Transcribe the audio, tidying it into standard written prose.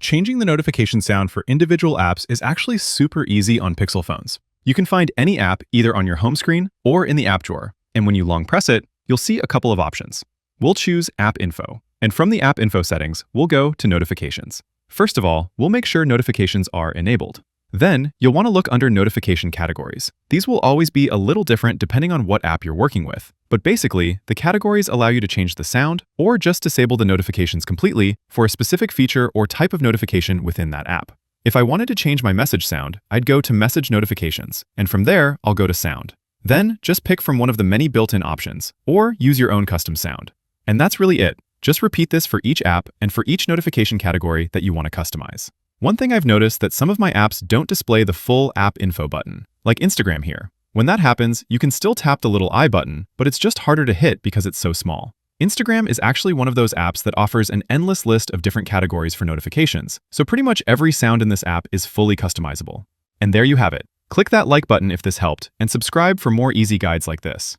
Changing the notification sound for individual apps is actually super easy on Pixel phones. You can find any app either on your home screen or in the app drawer, and when you long press it, you'll see a couple of options. We'll choose App Info, and from the App Info settings, we'll go to Notifications. First of all, we'll make sure notifications are enabled. Then, you'll want to look under notification categories. These will always be a little different depending on what app you're working with. But basically, the categories allow you to change the sound or just disable the notifications completely for a specific feature or type of notification within that app. If I wanted to change my message sound, I'd go to Message Notifications, and from there, I'll go to Sound. Then, just pick from one of the many built-in options, or use your own custom sound. And that's really it. Just repeat this for each app and for each notification category that you want to customize. One thing I've noticed that some of my apps don't display the full App Info button, like Instagram here. When that happens, you can still tap the little I button, but it's just harder to hit because it's so small. Instagram is actually one of those apps that offers an endless list of different categories for notifications, so pretty much every sound in this app is fully customizable. And there you have it. Click that like button if this helped, and subscribe for more easy guides like this.